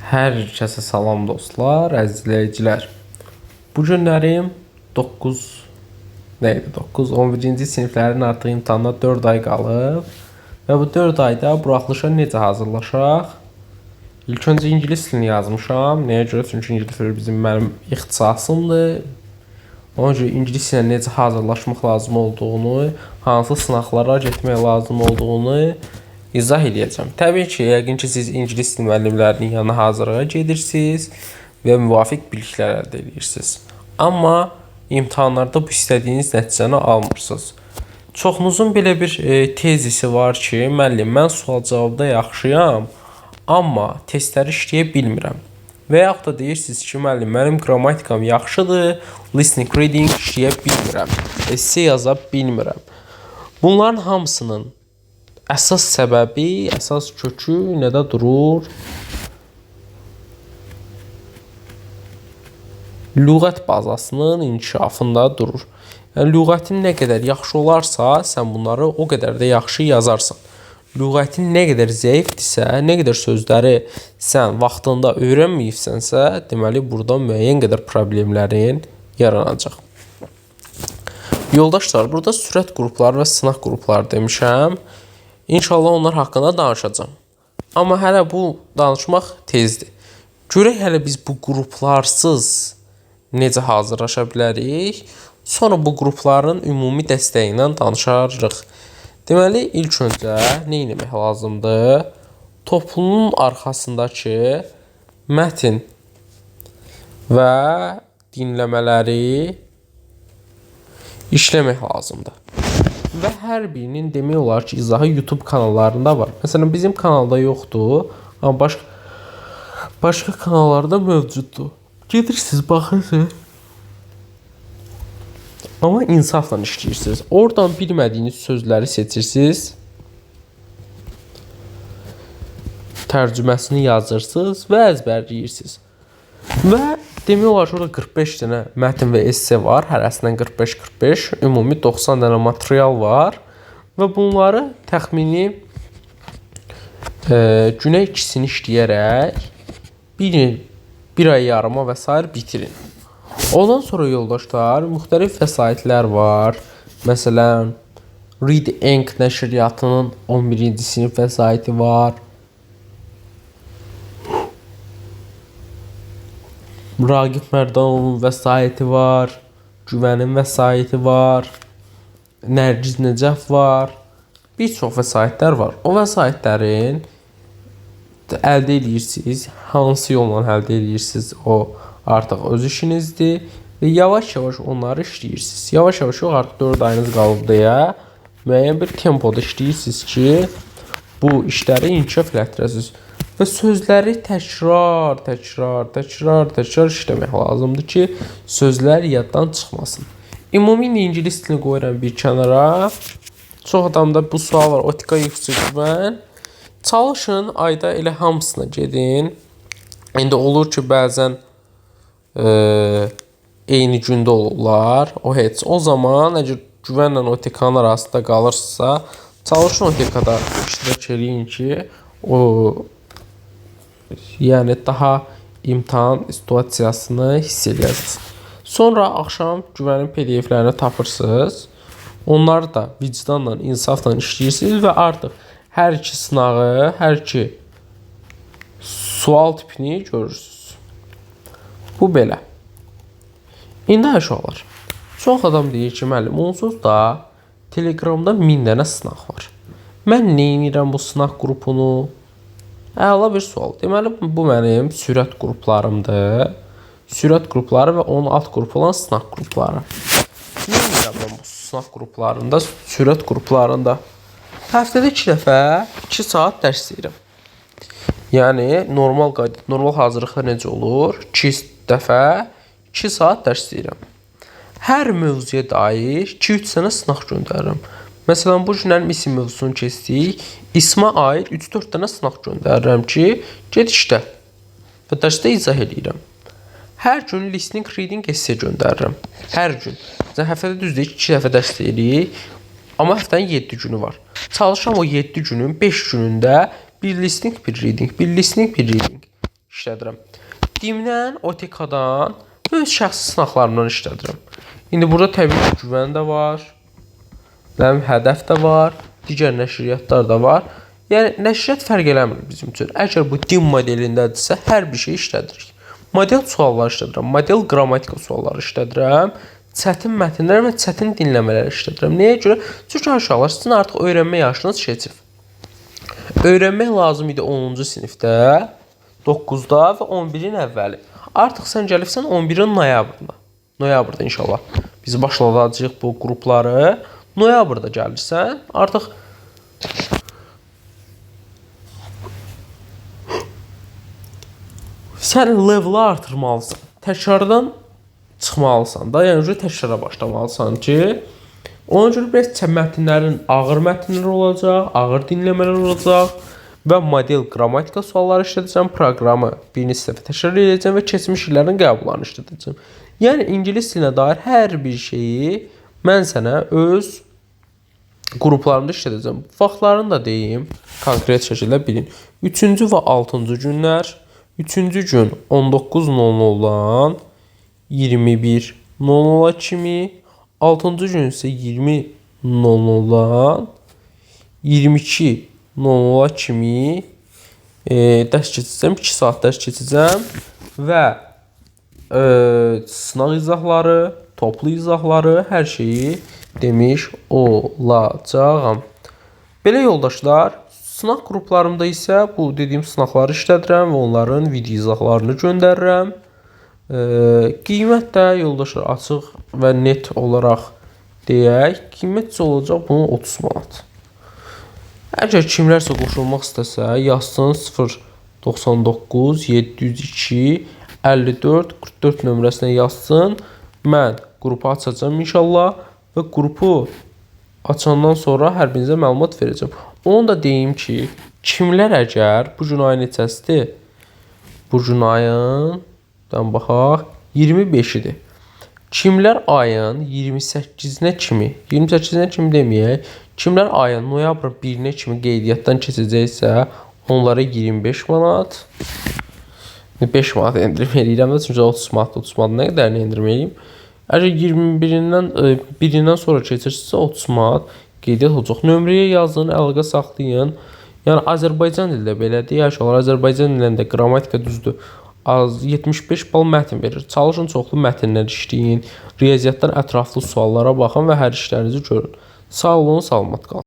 Hər kəsə salam dostlar, əziz izləyicilər. Bu günlərim 11-ci siniflərin artıq imtahana 4 ay qalıb və bu 4 ayda buraxılışa necə hazırlaşaq? İlk öncə ingilis dilini yazmışam. Nəyə görə? Çünki ingilis dili mənim ixtisasımdır. Ona görə ingilis dilinə necə hazırlaşmaq lazım olduğunu, hansı sınaqlara getmək lazım olduğunu izah edəcəm. Təbii ki, yəqin ki, siz ingilis dili müəllimlərinin yanına hazırlığa gedirsiniz və müvafiq biliklər əldə edirsiniz. Amma imtahanlarda bu istədiyiniz nəticəni almırsınız. Çoxunuzun belə bir tezisi var ki, müəllim, mən sual-cavabda yaxşıyam, amma testləri işləyə bilmirəm. Və yaxud da deyirsiniz ki, müəllim, mənim qrammatikam yaxşıdır, listening, reading işləyə bilmirəm, esse yaza bilmirəm. Bunların hamısının əsas səbəbi, əsas kökü nədə durur? Lüğət bazasının inkişafında durur. Yəni, lüğətin nə qədər yaxşı olarsa, sən bunları o qədər də yaxşı yazarsan. Lüğətin nə qədər zəifdirsə, nə qədər sözləri sən vaxtında öyrənməyibsənsə, deməli, burada müəyyən qədər problemlərin yaranacaq. Yoldaşlar, burada sürət qrupları və sınaq qrupları demişəm. İnşallah onlar haqqında danışacağım. Amma hələ bu danışmaq tezdir. Görək hələ biz bu qruplarsız necə hazırlaşa bilərik. Sonra bu qrupların ümumi dəstəyi ilə danışarıq. Deməli, ilk öncə nə etmək lazımdır? Toplumun arxasındakı mətn və dinləmələri işləmək lazımdır. Və hər birinin demək olar ki, izahı YouTube kanallarında var. Məsələn, bizim kanalda yoxdur, amma başqa kanallarda mövcuddur. Gedirsiniz, baxırsınız. Amma insafla işləyirsiniz. Oradan bilmədiyiniz sözləri seçirsiniz. Tərcüməsini yazırsınız və əzbərləyirsiniz. Və demək olar ki, orada 45 dənə mətn və esse var. Hərəsindən 45-45. Ümumi 90 dənə material var. Və bunları təxmini günə ikisini işləyərək bir ay yarıma və s. bitirin. Ondan sonra yoldaşlar, müxtəlif vəsaitlər var. Məsələn, Read Ink nəşriyyatının 11-ci sinif vəsaiti var. Ragib Mərdanovun vəsaiti var. Güvənin vəsaiti var. Nərgiz Nəcəf var. Bir çox vəsaitlər var. O vəsaitlərin əldə edirsiniz. Hansı yolla əldə edirsiniz, o artıq öz işinizdir. Və yavaş-yavaş onları işləyirsiniz. Yavaş-yavaş yox, artıq 4 ayınız qalıb deyə müəyyən bir tempoda işləyirsiniz ki, bu işləri inkişaf elətdirəsiniz. Və sözləri təkrar işləmək lazımdır ki, sözlər yaddan çıxmasın. Ümumi ingilis dilini qoyuram bir kənara. Çox adamda bu sual var. Otika yüksəkmən. Çalışın, ayda elə hamısına gedin. İndi olur ki, bəzən eyni gündə olurlar. O zaman, əgər güvənlə otikanın arasında qalırsınızsa, çalışın otikada iştirak edin ki, yəni daha imtahan situasiyasını hiss edəsiniz. Sonra axşam güvənin PDF-lərini tapırsınız. Onları da vicdanla, insafla işləyirsiniz və artıq hər iki sınağı, hər iki sual tipini görürsünüz. Bu belə. İndi uşaqlar, çox adam deyir ki, müəllim, onsuz da Telegramda 1000 dənə sınaq var. Mən nə edirəm bu sınaq qrupunu? Əla bir sual. Deməli, bu mənim sürət qruplarımdır. Sürət qrupları və onun alt qrupu olan sınaq qrupları. Nə edirəm mən bu sınaq qruplarında, sürət qruplarında? Həftədə 2 dəfə 2 saat dərs deyirəm. Yəni, normal hazırlıqda necə olur? 2 dəfə 2 saat dərs deyirəm. Hər mövzuya dair 2-3 sənə sınaq göndərirəm. Məsələn, bu günlərin isim mövzusunu keçdik. İsmə aid 3-4 dənə sınaq göndərirəm ki, get işlə. Və dərsdə izah edirəm. Hər gün listening, reading, esse göndərirəm. Hər gün. Həftədə düzdür 2 dəfə dərs deyirik. Amma həftənin 7 günü var. Çalışıram o 7 günün 5 günündə bir listening, bir reading, bir listening, bir reading. işlədirəm. DİM-dən, OTK-dan və öz şəxsi sınaqlarımdan işlədirəm. İndi burada təbii ki, güvən də var, hədəf də var, digər nəşriyyatlar da var. Yəni, nəşriyyat fərq eləmir bizim üçün. Əgər bu DİM modelindədirsə, hər bir şey işlədirik. Model sualları işlədirəm, model qrammatika sualları işlədirəm, çətin mətnlər və çətin dinləmələr işlədirəm. Nəyə görə? Çünki uşaqlar, sizin artıq öyrənmə yaşınız keçib. Öyrənmək lazım idi 10-cu sinifdə, 9-da və 11-in əvvəli. Artıq sən gəlibsən 11-in noyabrında. Noyabrda inşallah biz başladacağıq bu qrupları. Noyabrda gəlirsən, artıq sən level'ı artırmalısan. Təkrardan çıxmalısan da, yəni təkrara başlamalısan ki, ona görə biraz mətnlərin ağır mətnlər olacaq, ağır dinləmələr olacaq və model qrammatika sualları işlədəcəm, proqramı birinci dəfə təkrar edəcəm və keçmiş illərin qəbullarını işlədəcəm. Yəni ingilis dilinə dair hər bir şeyi mən sənə öz qruplarında işlədəcəm. Vaxtlarını da deyim, konkret şəkildə bilin. 3-cü və 6-cı günlər, 3-cü gün 19:00-dan 21:00 kimi, 6-cı gün isə 20:00-dan 22:00 kimi dərs keçəcəm, 2 saat dərs keçəcəm və sınaq izahları, toplu izahları, hər şeyi demiş olacağam. Belə yoldaşlar, sınaq qruplarımda isə bu dediyim sınaqları işlədirəm və onların video izahlarını göndərirəm. Qiymət də yoldaşlar açıq və net olaraq deyək, qiymət olacaq bunun 30 manat. Əgər kimlərsə qoşulmaq istəsə, yazsın 099 702 54 44 nömrəsinə yazsın. Mən qrupu açacağım inşallah və qrupu açandan sonra hər birinizə məlumat verəcəm. Onu da deyim ki, kimlər əgər bu gün ayın neçəsidir? Bu gün ayın baxaq 25-idir. Kimlər ayın 28-nə kimi, 28-nə kimi deməyək, kimlər ayın noyabrın 1-nə kimi qeydiyyatdan keçəcəksə, onlara 25 manat, 5 manat endirim eləyirəm də, çünki 30 manat nə qədər endirim eləyim. Əgər 21-dən sonra keçirsə 30 manat qeydiyyat olacaq. Nömrəyə yazın, əlaqə saxlayın. Yəni Azərbaycan dilində belədir. Yaşalar Azərbaycan dilində qrammatika düzdür. Az 75 bal mətn verir. Çalışın çoxlu mətnlər işləyin. Riyaziyyatdan ətraflı suallara baxın və hər işlərinizi görün. Sağ olun, salamat qalın.